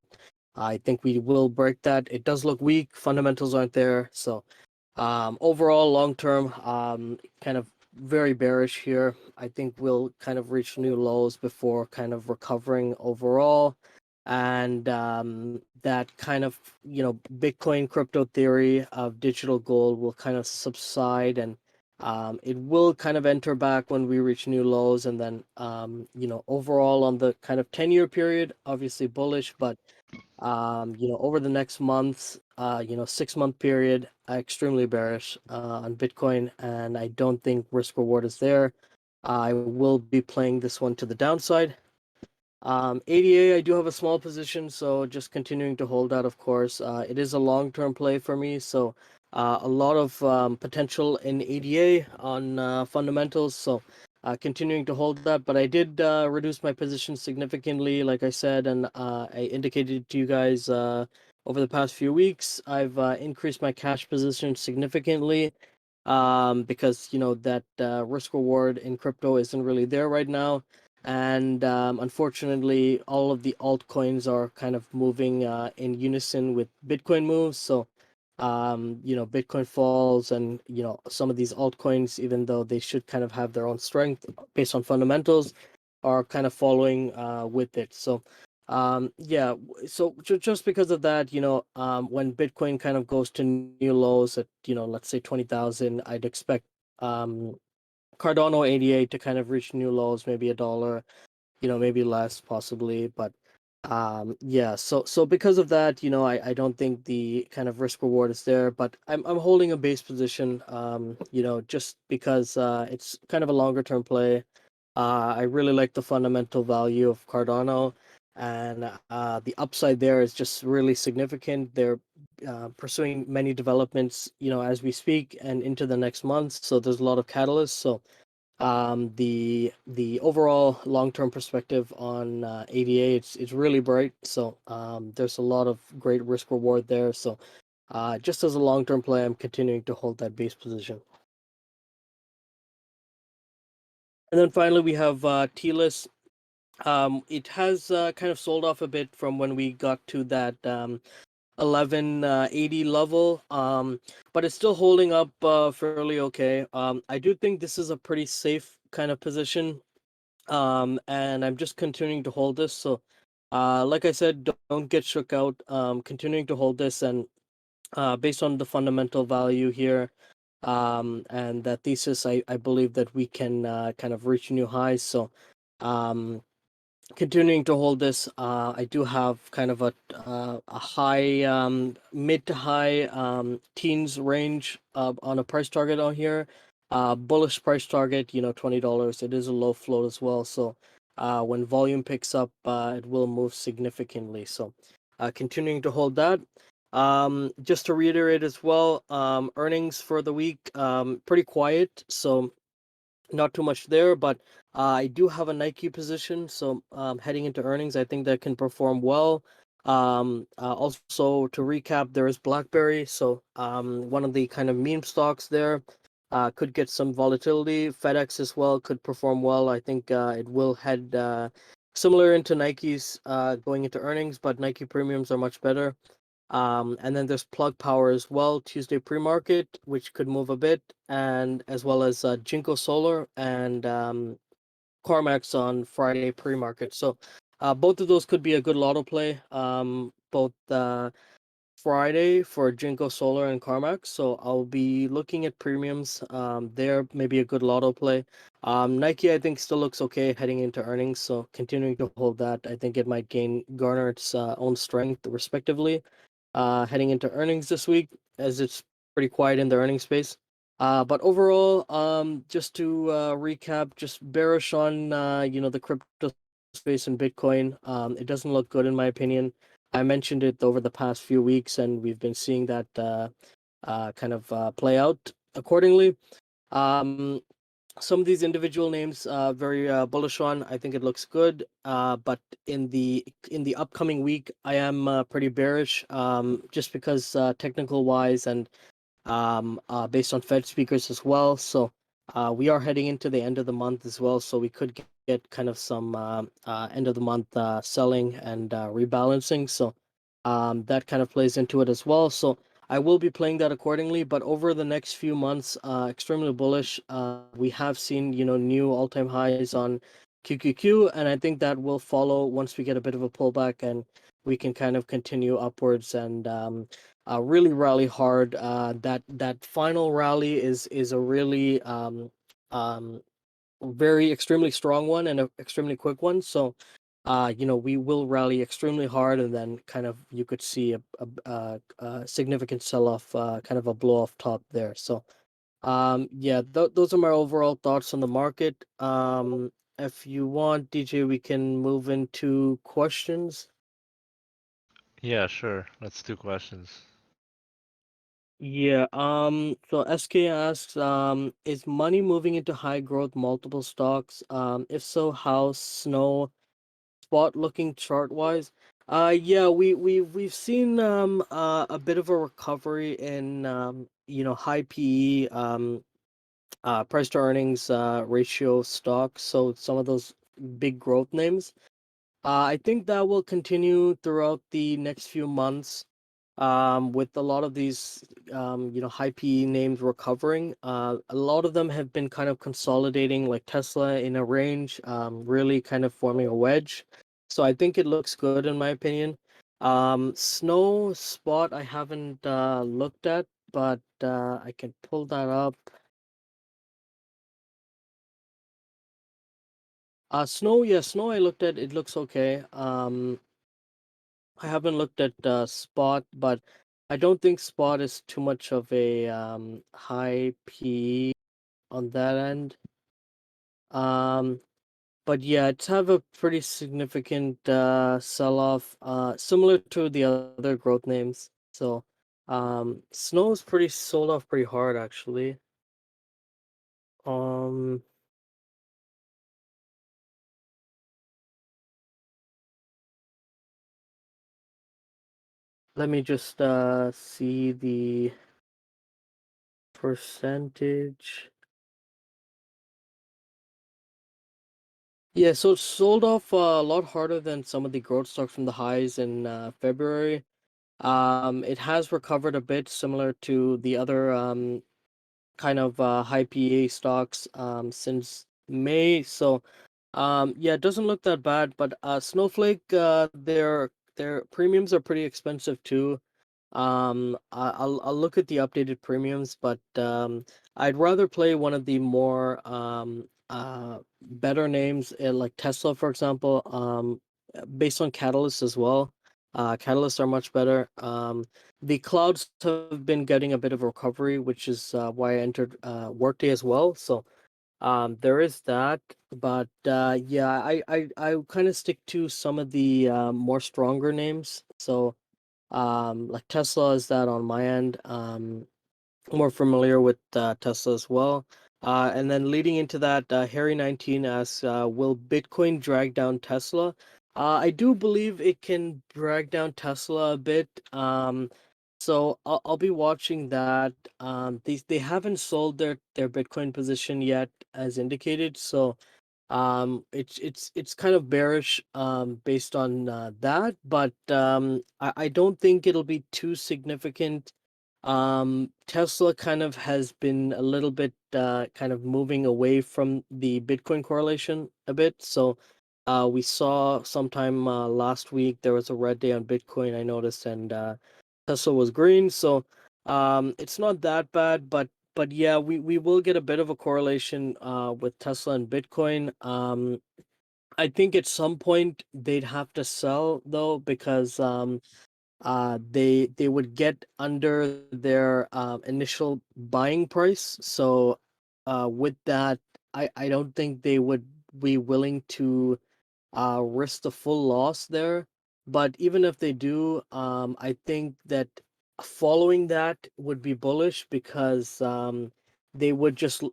Speaker 1: I think we will break that. It does look weak, fundamentals aren't there, so overall, long term, kind of very bearish here. I think we'll kind of reach new lows before kind of recovering overall. And that kind of, Bitcoin crypto theory of digital gold will kind of subside, and it will kind of enter back when we reach new lows. And then, overall on the kind of 10-year period, obviously bullish, but over the next months, 6-month period, extremely bearish on Bitcoin, and I don't think risk reward is there. I will be playing this one to the downside. ADA, I do have a small position, so just continuing to hold that, of course. It is a long-term play for me, so a lot of potential in ADA on fundamentals, so continuing to hold that. But I did reduce my position significantly, like I said, and I indicated to you guys over the past few weeks. I've increased my cash position significantly because that risk reward in crypto isn't really there right now, and unfortunately all of the altcoins are kind of moving in unison with Bitcoin moves. So Bitcoin falls and, some of these altcoins, even though they should kind of have their own strength based on fundamentals, are kind of following with it. So, so just because of that, when Bitcoin kind of goes to new lows at, let's say 20,000, I'd expect Cardano 88 to kind of reach new lows, maybe $1, maybe less possibly, but so because of that, I don't think the kind of risk reward is there, but I'm holding a base position, just because it's kind of a longer term play. I really like the fundamental value of Cardano, and the upside there is just really significant. They're pursuing many developments, as we speak and into the next months. So there's a lot of catalysts. So the overall long-term perspective on ADA, it's really bright. So there's a lot of great risk reward there. So just as a long-term play, I'm continuing to hold that base position. And then finally, we have TLIS. It has kind of sold off a bit from when we got to that 1180 level, but it's still holding up fairly okay. I do think this is a pretty safe kind of position, and I'm just continuing to hold this. So, like I said, don't get shook out. Continuing to hold this, and based on the fundamental value here, and that thesis, I believe that we can kind of reach new highs. So, um, continuing to hold this. I do have kind of a high, mid to high teens range on a price target on here. Bullish price target, $20. It is a low float as well. So when volume picks up, it will move significantly. So continuing to hold that. Just to reiterate as well, earnings for the week, pretty quiet. So not too much there, but I do have a Nike position, so heading into earnings, I think that can perform well. Also, to recap, there is BlackBerry, so one of the kind of meme stocks there, could get some volatility. FedEx as well could perform well. I think it will head similar into Nike's going into earnings, but Nike premiums are much better. And then there's Plug Power as well, Tuesday pre-market, which could move a bit, and as well as Jinko Solar and CarMax on Friday pre-market. So both of those could be a good lotto play. Both Friday for Jinko Solar and CarMax. So I'll be looking at premiums. There maybe a good lotto play. Nike I think still looks okay heading into earnings. So continuing to hold that, I think it might garner its own strength respectively heading into earnings this week, as it's pretty quiet in the earnings space. But overall, just to recap, just bearish on the crypto space and Bitcoin. It doesn't look good in my opinion. I mentioned it over the past few weeks, and we've been seeing that kind of play out accordingly. Um, some of these individual names very bullish on. I think it looks good, but in the upcoming week I am pretty bearish, just because technical wise and based on Fed speakers as well. So we are heading into the end of the month as well, so we could get kind of some end of the month selling and rebalancing. So that kind of plays into it as well. So I will be playing that accordingly. But over the next few months, extremely bullish. We have seen new all-time highs on QQQ, and I think that will follow once we get a bit of a pullback and we can kind of continue upwards and really rally hard. That final rally is a really very extremely strong one and an extremely quick one. So we will rally extremely hard, and then kind of you could see a significant sell-off, kind of a blow-off top there. So, those are my overall thoughts on the market. If you want, DJ, we can move into questions.
Speaker 2: Yeah, sure. Let's do questions.
Speaker 1: Yeah, so SK asks, is money moving into high growth multiple stocks? If so, how Snow spot looking chart wise? Yeah, we've seen a bit of a recovery in high PE price to earnings ratio stocks. So some of those big growth names. I think that will continue throughout the next few months. with a lot of these high PE names recovering. A lot of them have been kind of consolidating, like Tesla in a range, really kind of forming a wedge. So I think it looks good in my opinion. Snow spot I haven't looked at, but I can pull that up. Snow, yeah, Snow I looked at, it looks okay. I haven't looked at Spot, but I don't think Spot is too much of a high P on that end. Um, but yeah, it's have a pretty significant sell-off, similar to the other growth names. So, Snow's pretty sold off pretty hard actually. Um, Let me just see the percentage. Yeah, so it sold off a lot harder than some of the growth stocks from the highs in February. It has recovered a bit, similar to the other kind of high PA stocks since May. So yeah, it doesn't look that bad. But Snowflake, their premiums are pretty expensive too. I'll look at the updated premiums, but I'd rather play one of the more better names, like Tesla, for example. Based on Catalyst as well. Catalysts are much better. The clouds have been getting a bit of a recovery, which is why I entered Workday as well. So there is that, but yeah, I kind of stick to some of the more stronger names. So like Tesla is that on my end. More familiar with Tesla as well. And then leading into that, Harry19 asks, will Bitcoin drag down Tesla? I do believe it can drag down Tesla a bit. So I'll be watching that. They haven't sold their Bitcoin position yet, as indicated. So it's kind of bearish based on that, but I don't think it'll be too significant. Tesla kind of has been a little bit kind of moving away from the Bitcoin correlation a bit. So we saw sometime last week there was a red day on Bitcoin, I noticed, and Tesla was green. So it's not that bad, but yeah, we will get a bit of a correlation with Tesla and Bitcoin. I think at some point they'd have to sell though, because they would get under their initial buying price. So with that, I don't think they would be willing to risk the full loss there. But even if they do, I think that following that would be bullish, because they would just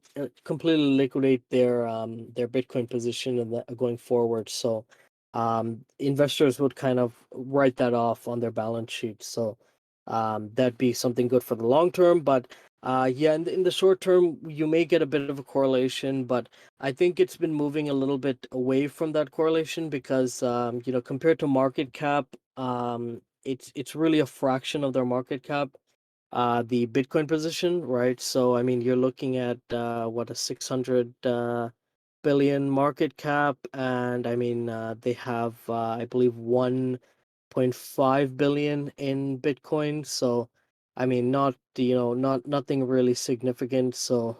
Speaker 1: completely liquidate their Bitcoin position and going forward. So investors would kind of write that off on their balance sheet. So that'd be something good for the long term. But yeah, in the short term, you may get a bit of a correlation, but I think it's been moving a little bit away from that correlation, because compared to market cap, it's really a fraction of their market cap, the Bitcoin position, right? So I mean, you're looking at what, a 600 billion market cap, and I mean they have I believe 1.5 billion in Bitcoin. So I mean, not nothing really significant. So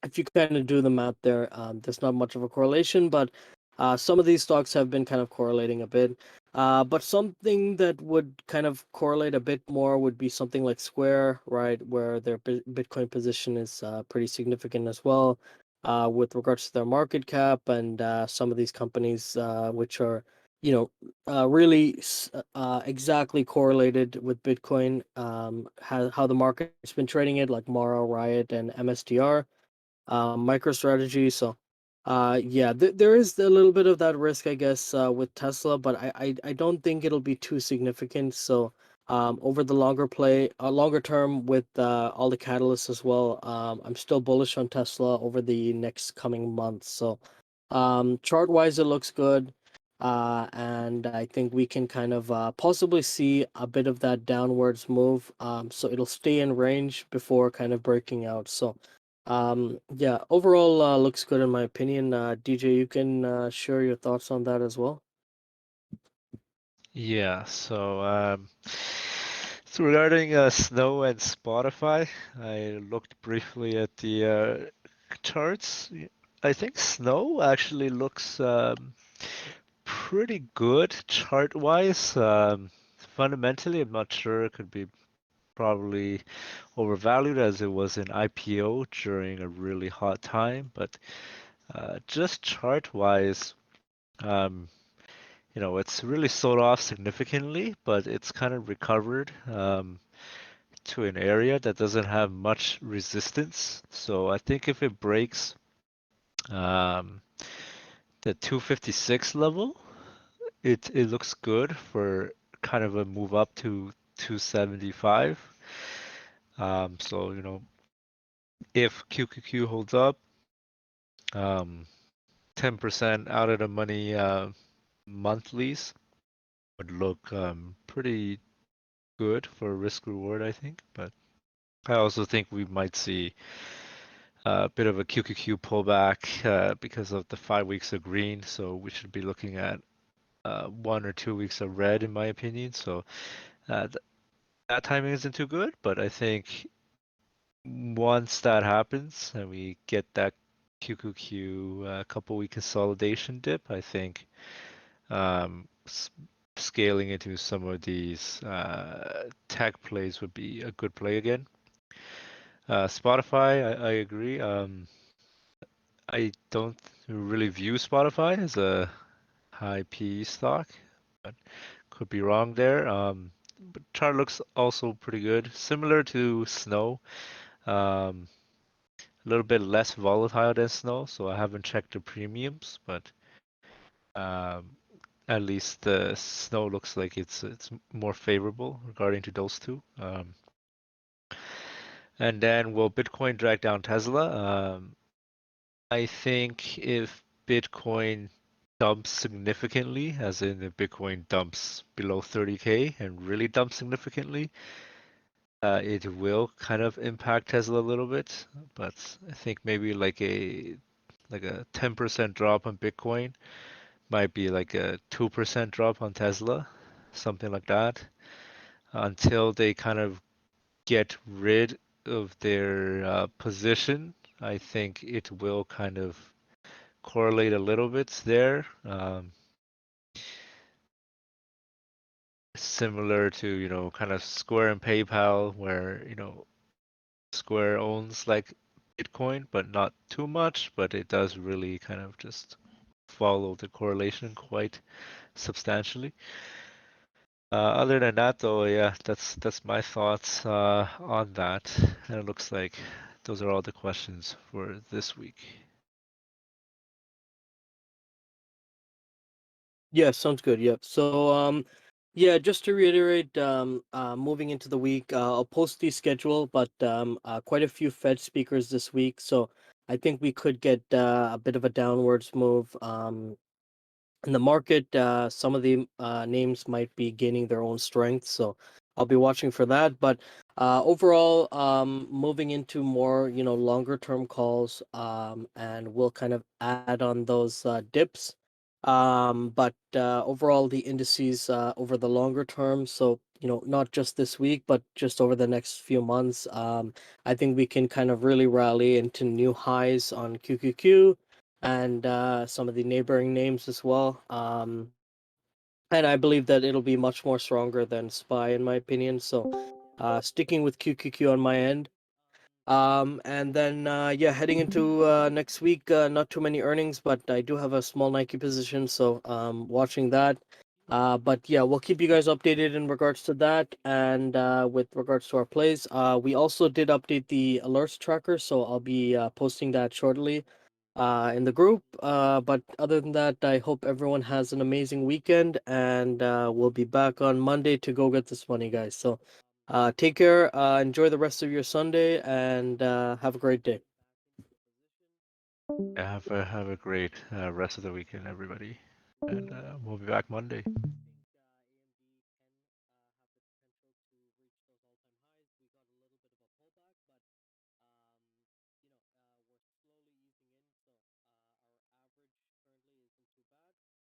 Speaker 1: if you kind of do the math there, there's not much of a correlation, but some of these stocks have been kind of correlating a bit. But something that would kind of correlate a bit more would be something like Square, right, where their Bitcoin position is pretty significant as well, with regards to their market cap, and some of these companies which are, really exactly correlated with Bitcoin, how the market's been trading it, like Mara, Riot, and MSTR, MicroStrategy. So yeah, there is a little bit of that risk, I guess, with Tesla, but I don't think it'll be too significant. So over the longer term, with all the catalysts as well, I'm still bullish on Tesla over the next coming months. So chart wise, it looks good. and I think we can kind of possibly see a bit of that downwards move. So it'll stay in range before kind of breaking out. So yeah, overall looks good in my opinion. DJ, you can share your thoughts on that as well.
Speaker 2: Yeah, so regarding Snow and Spotify, I looked briefly at the charts. I think Snow actually looks pretty good chart-wise. Fundamentally, I'm not sure. It could be probably overvalued as it was an IPO during a really hot time, but just chart-wise, um, it's really sold off significantly, but it's kind of recovered to an area that doesn't have much resistance. So I think if it breaks um, the 256 level, it looks good for kind of a move up to 275. So if QQQ holds up, um, 10% out of the money monthlies would look pretty good for risk reward, I think. But I also think we might see a bit of a QQQ pullback because of the 5 weeks of green. So we should be looking at 1 or 2 weeks of red, in my opinion. So th that timing isn't too good, but I think once that happens and we get that QQQ couple week consolidation dip, I think um, scaling into some of these tech plays would be a good play again. Spotify, I agree. I don't really view Spotify as a high PE stock, but could be wrong there. But chart looks also pretty good, similar to Snow. Um, a little bit less volatile than Snow, so I haven't checked the premiums, but um, at least the Snow looks like it's more favorable regarding to those two. And then will Bitcoin drag down Tesla? I think if Bitcoin dumps significantly, as in if Bitcoin dumps below 30K and really dumps significantly, it will kind of impact Tesla a little bit. But I think maybe like a 10% drop on Bitcoin might be like a 2% drop on Tesla, something like that, until they kind of get rid of their position. I think it will kind of correlate a little bit there. Similar to, kind of Square and PayPal, where, Square owns like Bitcoin, but not too much, but it does really kind of just follow the correlation quite substantially. Other than that, though, yeah, that's my thoughts on that. And it looks like those are all the questions for this week.
Speaker 1: Yeah, sounds good. Yep. So, yeah, just to reiterate, moving into the week, I'll post the schedule, but quite a few Fed speakers this week, so I think we could get a bit of a downwards move. In the market, some of the names might be gaining their own strength, so I'll be watching for that. But overall, moving into more, longer term calls, and we'll kind of add on those dips. But overall, the indices over the longer term, so not just this week, but just over the next few months, I think we can kind of really rally into new highs on QQQ and some of the neighboring names as well. And I believe that it'll be much more stronger than SPY in my opinion. So sticking with QQQ on my end. And then yeah, heading into next week, not too many earnings, but I do have a small Nike position, so watching that. But yeah, we'll keep you guys updated in regards to that, and with regards to our plays. We also did update the alerts tracker, so I'll be posting that shortly in the group. But other than that, I hope everyone has an amazing weekend, and we'll be back on Monday to go get this money, guys. So take care, enjoy the rest of your Sunday, and have a great day.
Speaker 2: Yeah, have a great rest of the weekend, everybody. and we'll be back Monday.
Speaker 1: think AMD can have the potential to reach those all-time highs. We got a little bit of a pullback, but we're slowly easing in. So our average currently isn't too bad.